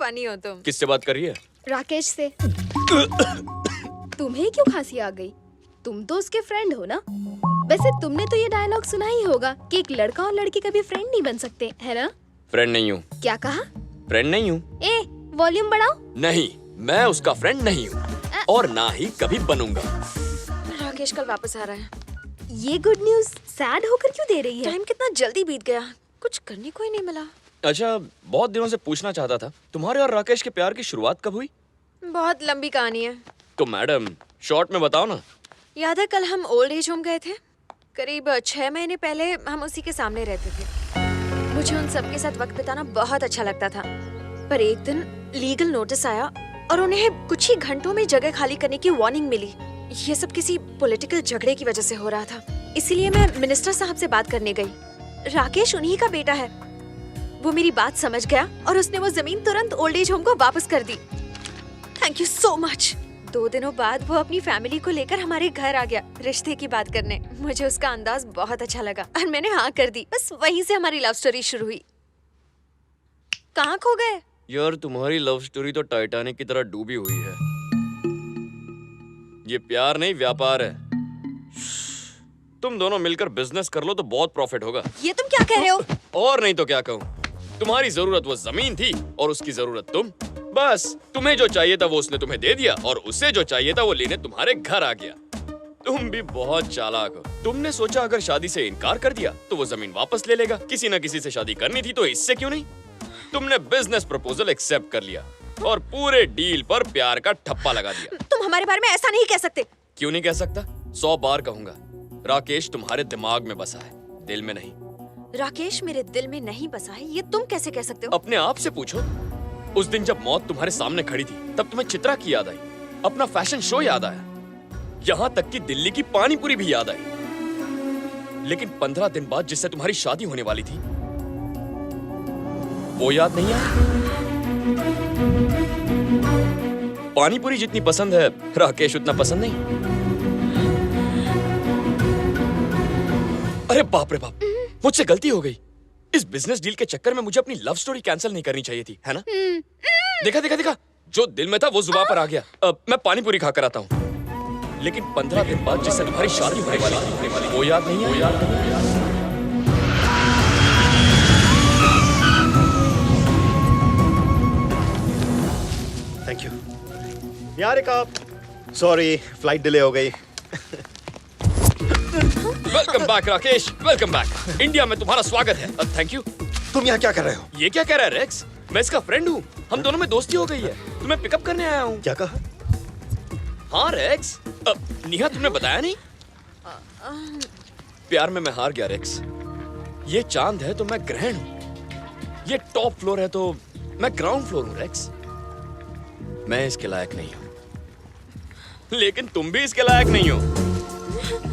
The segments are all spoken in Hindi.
फनी हो तुम। किससे बात कर रही है? राकेश से। तुम्हें क्यों खांसी आ गई? तुम तो उसके फ्रेंड हो ना? वैसे तुमने तो ये डायलॉग सुना ही होगा कि एक लड़का और लड़की कभी फ्रेंड नहीं बन सकते, है ना? फ्रेंड नहीं हूँ। क्या कहा? फ्रेंड नहीं हूँ। ए, वॉल्यूम बढ़ाओ। नहीं, मैं उसका फ्रेंड नहीं हूँ और ना ही कभी बनूंगा। राकेश कल वापस आ रहा है। ये गुड न्यूज सैड होकर क्यों दे रही है? टाइम कितना जल्दी बीत गया, कुछ करने को ही नहीं मिला। अच्छा, बहुत दिनों से पूछना चाहता था, तुम्हारे और राकेश के प्यार की शुरुआत कब हुई? बहुत लंबी कहानी है। तो मैडम शॉर्ट में बताओ ना। याद है कल हम ओल्ड एज होम गए थे? करीब 6 महीने पहले हम उसी के सामने रहते थे। मुझे उन सबके साथ वक्त बिताना बहुत अच्छा लगता था, पर एक दिन लीगल नोटिस आया और उन्हें कुछ ही घंटों में जगह खाली करने की वार्निंग मिली। ये सब किसी पॉलिटिकल झगड़े की वजह से हो रहा था, इसीलिए मैं मिनिस्टर साहब से बात करने गई। राकेश उन्हीं का बेटा है। वो मेरी बात समझ गया और उसने वो जमीन तुरंत ओल्ड एज होम को वापस कर दी। Thank you so much. 2 दिनों बाद वो अपनी फैमिली को लेकर हमारे घर आ गया रिश्ते की बात करने। मुझे उसका अंदाज बहुत अच्छा लगा और मैंने हाँ कर दी। बस वहीं से हमारी लव स्टोरी शुरू हुई। कहाँ खो गए? यार तुम्हारी लव स्टोरी तो टाइटैनिक की तरह डूबी हुई है। ये प्यार नहीं, व्यापार है। तुम दोनों मिलकर बिजनेस कर लो तो बहुत प्रॉफिट होगा। ये तुम क्या कह रहे हो? और नहीं तो क्या कहूँ। तुम्हारी जरूरत वो जमीन थी और उसकी जरूरत तुम। बस तुम्हें जो चाहिए था वो उसने तुम्हें दे दिया और उसे जो चाहिए था वो लेने तुम्हारे घर आ गया। तुम भी बहुत चालाक हो। तुमने सोचा अगर शादी से इनकार कर दिया तो वो जमीन वापस ले लेगा। किसी न किसी से शादी करनी थी तो इससे क्यों नहीं। तुमने बिजनेस प्रपोजल एक्सेप्ट कर लिया और पूरे डील पर प्यार का ठप्पा लगा दिया। तुम हमारे बारे में ऐसा नहीं कह सकते। क्यों नहीं कह सकता? 100 बार कहूंगा। राकेश तुम्हारे दिमाग में बसा है, दिल में नहीं। राकेश मेरे दिल में नहीं बसा है, ये तुम कैसे कह सकते हो? अपने आप से पूछो। उस दिन जब मौत तुम्हारे सामने खड़ी थी तब तुम्हें चित्रा की याद आई, अपना फैशन शो याद आया, यहाँ तक कि दिल्ली की पानी पूरी भी याद आई। लेकिन 15 दिन बाद जिससे तुम्हारी शादी होने वाली थी वो याद नहीं आई। पानी पूरी जितनी पसंद है राकेश उतना पसंद नहीं। अरे बाप रे बाप, मुझसे गलती हो गई। इस बिजनेस डील के चक्कर में मुझे अपनी लव स्टोरी कैंसिल नहीं करनी चाहिए थी, है ना? देखा देखा देखा, जो दिल में था वो जुबान पर आ गया। मैं पानी पूरी खाकर आता हूँ। लेकिन 15 दिन बाद जिससे तुम्हारी शादी होने वाली वो याद नहीं है। Thank you. Niharika, sorry flight delay हो गई। Welcome back Rakesh, welcome back. India में तुम्हारा स्वागत है। Thank you. तुम यहाँ क्या कर रहे हो? ये क्या कह रहा है रेक्स? मैं इसका फ्रेंड हूँ, हम दोनों में दोस्ती हो गई है। तुम्हें पिकअप करने आया हूँ। क्या कहा? हाँ रेक्स। निहा तुमने बताया नहीं? प्यार में मैं हार गया रेक्स। ये चांद है तो मैं ग्रहण हूँ, ये टॉप फ्लोर है तो मैं ग्राउंड फ्लोर हूँ रेक्स। मैं इसके लायक नहीं हूँ, लेकिन तुम भी इसके लायक नहीं हो।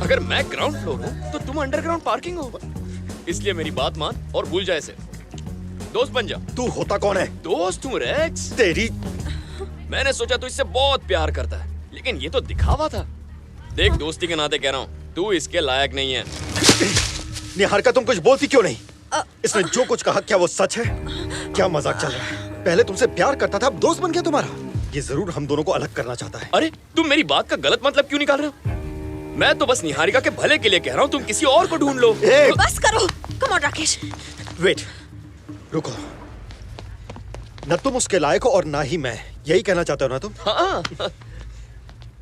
अगर मैं ग्राउंड फ्लोर हूँ तो तुम अंडरग्राउंड पार्किंग हो। इसलिए मेरी बात मान और भूल जा इसे। दोस्त बन जा। तू होता कौन है? दोस्त हूँ रेक्स। तेरी। मैंने सोचा तू इससे बहुत प्यार करता है, लेकिन ये तो दिखावा था। देख, दोस्ती के नाते कह रहा हूँ, तू इसके लायक नहीं है। निहारिका, तुम कुछ बोलती क्यों नहीं? इसने जो कुछ कहा क्या वो सच है? क्या मजाक चल रहा है? पहले तुमसे प्यार करता था, अब दोस्त बन गया तुम्हारा। ये जरूर हम दोनों को अलग करना चाहता है। अरे तुम मेरी बात का गलत मतलब क्यों निकाल रहे हो? मैं तो बस निहारिका के भले के लिए कह रहा हूँ, तुम किसी और को ढूंढ लो। बस करो। Come on Rakesh. वेट, रुको। न तुम उसके लायक हो और ना ही मैं, यही कहना चाहते हो ना तुम? हाँ।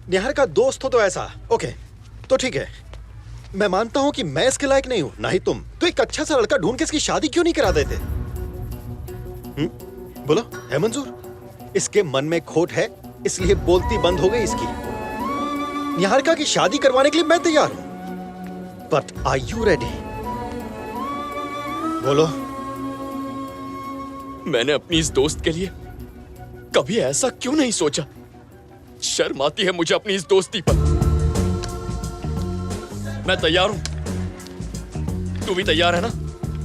निहारिका दोस्त हो तो ऐसा। ओके, तो ठीक है। मैं मानता हूं कि मैं इसके लायक नहीं हूं, ना ही तुम। तो एक अच्छा सा लड़का ढूंढ के इसकी शादी क्यों नहीं करा देते? बोलो, है मंजूर? इसके मन में खोट है, इसलिए बोलती बंद हो गई इसकी। निहारिका की शादी करवाने के लिए मैं तैयार हूं, बट आर यू रेडी? बोलो। मैंने अपनी इस दोस्त के लिए कभी ऐसा क्यों नहीं सोचा? शर्म आती है मुझे अपनी इस दोस्ती पर। मैं तैयार हूं, तू भी तैयार है ना?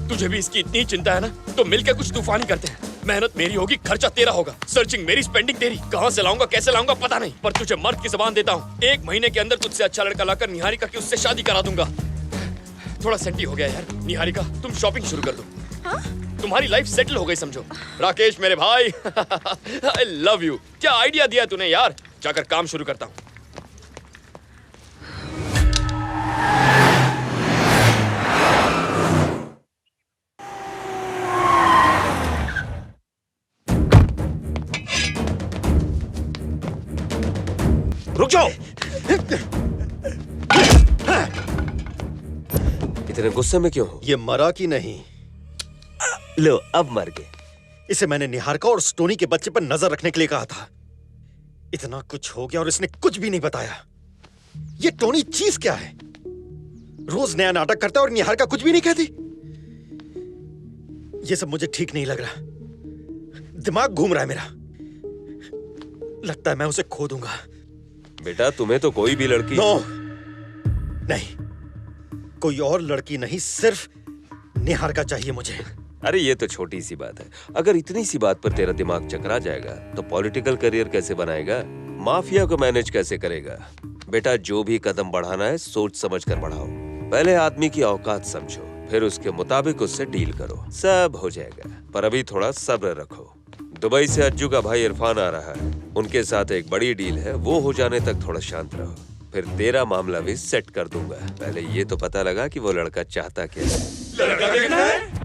तुझे भी इसकी इतनी चिंता है ना? तो मिलकर कुछ तूफानी करते हैं। मेहनत मेरी होगी, खर्चा तेरा होगा, सर्चिंग मेरी, स्पेंडिंग तेरी। कहां से लाऊंगा, कैसे लाऊंगा पता नहीं, पर तुझे मर्द की जबान देता हूं, 1 महीने के अंदर तुझसे अच्छा लड़का लाकर निहारिका की उससे शादी करा दूंगा। थोड़ा सेंटी हो गया यार। निहारिका, तुम शॉपिंग शुरू कर दो। हाँ? तुम्हारी लाइफ सेटल हो गई समझो। राकेश मेरे भाई आई लव यू। क्या आइडिया दिया तूने यार। जाकर काम शुरू करता हूँ। रुक जाओ। इतने गुस्से में क्यों हो? ये मरा कि नहीं? लो अब मर गए। इसे मैंने निहारिका और स्टोनी के बच्चे पर नजर रखने के लिए कहा था। इतना कुछ हो गया और इसने कुछ भी नहीं बताया। ये टोनी चीज क्या है? रोज नया नाटक करता है और निहारिका कुछ भी नहीं कहती। ये सब मुझे ठीक नहीं लग रहा। दिमाग घूम रहा है मेरा। लगता है मैं उसे खो दूंगा। बेटा तुम्हें तो कोई भी लड़की नो, नहीं, कोई और लड़की नहीं, सिर्फ निहारिका चाहिए मुझे। अरे ये तो छोटी सी बात है। अगर इतनी सी बात पर तेरा दिमाग चकरा जाएगा तो पॉलिटिकल करियर कैसे बनाएगा? माफिया को मैनेज कैसे करेगा? बेटा जो भी कदम बढ़ाना है सोच समझ कर बढ़ाओ। पहले आदमी की औकात समझो, फिर उसके मुताबिक उससे डील करो, सब हो जाएगा। पर अभी थोड़ा सब्र रखो। दुबई से अज्जू का भाई इरफान आ रहा है, उनके साथ एक बड़ी डील है, वो हो जाने तक थोड़ा शांत रहो, फिर तेरा मामला भी सेट कर दूंगा। पहले ये तो पता लगा कि वो लड़का चाहता क्या है। लड़का देखना है?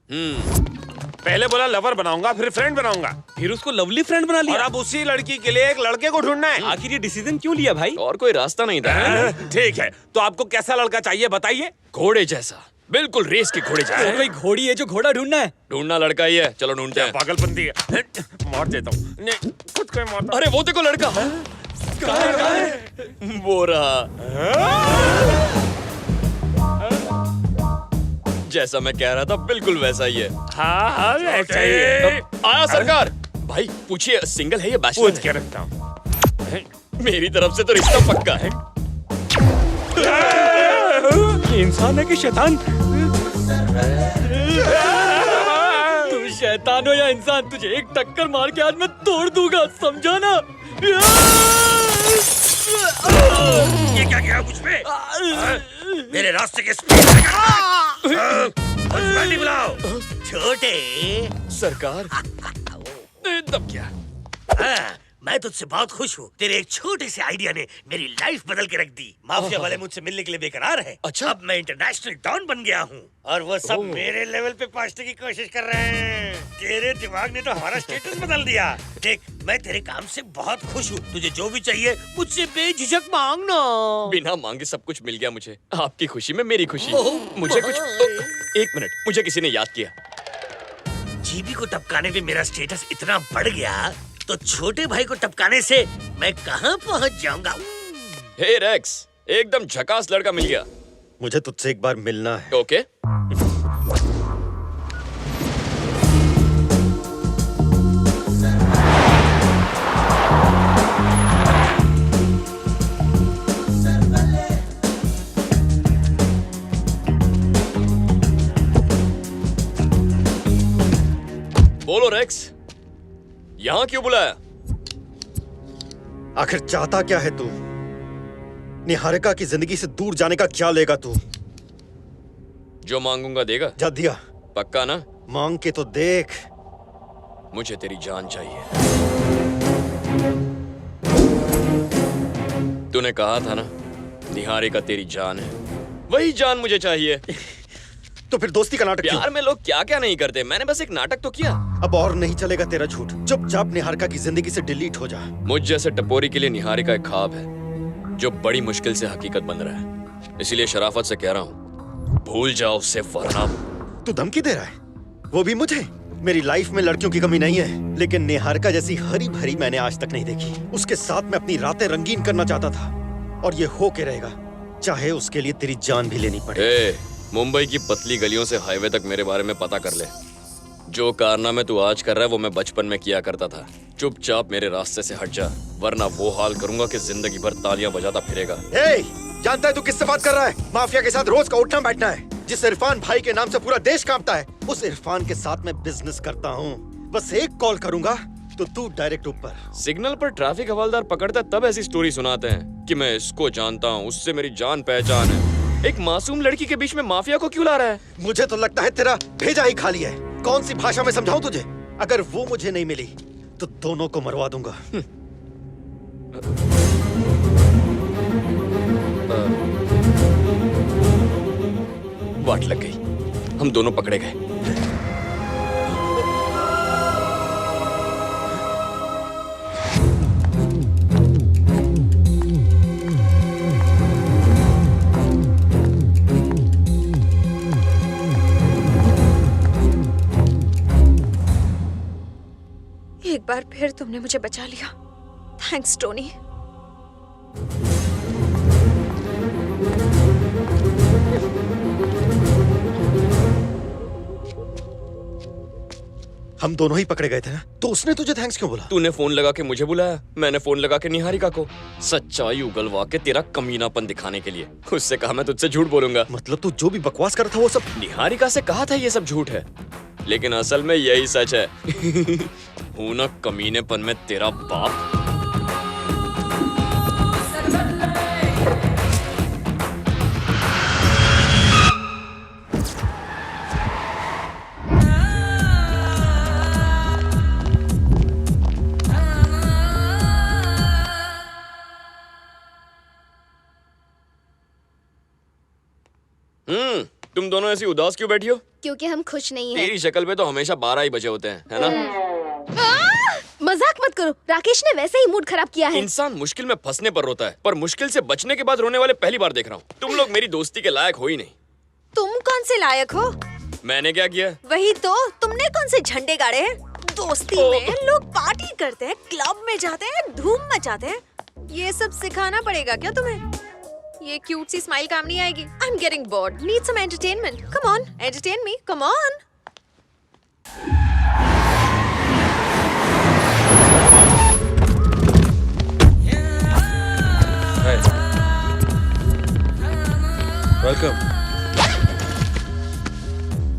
पहले बोला लवर बनाऊंगा, फिर फ्रेंड बनाऊंगा, फिर उसको लवली फ्रेंड बना और लिया। अब उसी लड़की के लिए एक लड़के को ढूंढना है। आखिर ये डिसीजन क्यों लिया भाई? और कोई रास्ता नहीं था। ठीक है, तो आपको कैसा लड़का चाहिए बताइए। घोड़े जैसा, बिल्कुल रेस के घोड़े जैसा। तो कोई घोड़ी है जो घोड़ा ढूंढना है? ढूंढना लड़का ही है, चलो ढूंढते हैं। पागलपंती है, मार देता हूँ। नहीं, खुद को ही मारता। अरे वो देखो लड़का। वो रहा। जैसा मैं कह रहा था बिल्कुल वैसा ही है। हाँ हाँ ऐसा ही है। आया सरकार। भाई पूछिए सिंगल है या बैचलर पूछ के है? रखता हूँ। मेरी तरफ से तो रिश्ता पक्का है। ये इंसान है कि शैतान? तू शैतान हो या इंसान, तुझे एक टक्कर मार के आज मैं तोड़ दूंगा, समझा ना? ये क्या किया मुझ पे? मेरे रास्ते के बुलाओ छोटे। सरकार तब क्या? मैं तुझसे बहुत खुश हूँ। तेरे एक छोटे से आइडिया ने मेरी लाइफ बदल के रख दी। माफिया वाले मुझसे मिलने के लिए बेकरार हैं। अच्छा। अब मैं इंटरनेशनल डॉन बन गया हूँ और वो सब मेरे लेवल पे पहुँचने की कोशिश कर रहे हैं। तेरे दिमाग ने तो हमारा स्टेटस बदल दिया। देख, मैं तेरे काम से बहुत खुश हूँ। तुझे जो भी चाहिए मुझसे बेझिझक मांगना। बिना मांगे सब कुछ मिल गया मुझे। आपकी खुशी में मेरी खुशी। मुझे कुछ एक मिनट, मुझे किसी ने याद किया। जीबी को टपकाने पे मेरा स्टेटस इतना बढ़ गया तो छोटे भाई को टपकाने से मैं कहाँ पहुँच जाऊंगा। हे रेक्स, एकदम झकास लड़का मिल गया। मुझे तुझसे एक बार मिलना है। ओके। बोलो रेक्स, यहाँ क्यों बुलाया? आखिर चाहता क्या है तू? निहारिका की जिंदगी से दूर जाने का क्या लेगा तू? जो मांगूंगा देगा? जा दिया। पक्का ना? मांग के तो देख। मुझे तेरी जान चाहिए। तूने कहा था ना, निहारिका तेरी जान है। वही जान मुझे चाहिए। तो फिर दोस्ती का नाटक क्यों? प्यार में लोग क्या क्या नहीं करते। मैंने बस एक नाटक तो किया। अब और नहीं चलेगा तेरा झूठ। चुपचाप निहारिका की जिंदगी से डिलीट हो जा। मुझ जैसे टपोरी के लिए निहारिका एक ख्वाब है जो बड़ी मुश्किल से हकीकत बन रहा है। इसीलिए शराफत से कह रहा हूँ, भूल जाओ उससे वरना। तू धमकी दे रहा है? वो भी मुझे? मेरी लाइफ में लड़कियों की कमी नहीं है, लेकिन निहारिका जैसी हरी भरी मैंने आज तक नहीं देखी। उसके साथ मैं अपनी रातें रंगीन करना चाहता था और ये हो के रहेगा, चाहे उसके लिए तेरी जान भी लेनी पड़े। मुंबई की पतली गलियों से हाईवे तक मेरे बारे में पता कर ले। जो कारनामे तू आज कर रहा है वो मैं बचपन में किया करता था। चुपचाप मेरे रास्ते से हट जा, वरना वो हाल करूंगा कि जिंदगी भर तालियां बजाता फिरेगा। जानता है तू किससे बात कर रहा है? माफिया के साथ रोज का उठना बैठना है। जिस इरफान भाई के नाम से पूरा देश कांपता है, उस इरफान के साथ मैं बिजनेस करता हूँ। बस एक कॉल करूंगा तो तू डायरेक्ट ऊपर। सिग्नल पर ट्रैफिक हवलदार पकड़ता तब ऐसी स्टोरी सुनाते हैं कि मैं इसको जानता हूँ, उससे मेरी जान पहचान है। एक मासूम लड़की के बीच में माफिया को क्यों ला रहा है? मुझे तो लगता है तेरा भेजा ही खाली है। कौन सी भाषा में समझाऊं तुझे? अगर वो मुझे नहीं मिली तो दोनों को मरवा दूंगा। वाट लग गई, हम दोनों पकड़े गए। एक बार फिर तुमने मुझे बचा लिया। Thanks Tony. हम दोनों ही पकड़े गए थे ना, तो उसने तुझे थैंक्स क्यों बोला? तूने फोन लगा के मुझे बुलाया, मैंने फोन लगा के निहारिका को। सच्चाई उगलवा के तेरा कमीनापन दिखाने के लिए। उससे कहा मैं तुझसे झूठ बोलूंगा। मतलब तू जो भी बकवास कर रहा था वो सब? निहारिका से कहा था ये सब झूठ है, लेकिन असल में यही सच है। हूं ना कमीनेपन में तेरा बाप। तुम दोनों ऐसी उदास क्यों बैठी हो? क्योंकि हम खुश नहीं हैं। तेरी शक्ल पे तो हमेशा 12 ही बजे होते हैं, है ना? मजाक मत करो, राकेश ने वैसे ही मूड खराब किया है। इंसान मुश्किल में फंसने पर रोता है, पर मुश्किल से बचने के बाद रोने वाले पहली बार देख रहा हूँ। तुम लोग मेरी दोस्ती के लायक हो ही नहीं। तुम कौन से लायक हो? मैंने क्या किया? वही तो, तुमने कौन से झंडे गाड़े हैं? दोस्ती में लोग पार्टी करते हैं, क्लब में जाते हैं, धूम मचाते हैं। ये सब सिखाना पड़ेगा क्या तुम्हें? ये क्यूट सी स्माइल काम नहीं आएगी। I am getting bored, need some entertainment. Come on, entertain me, come on. Welcome.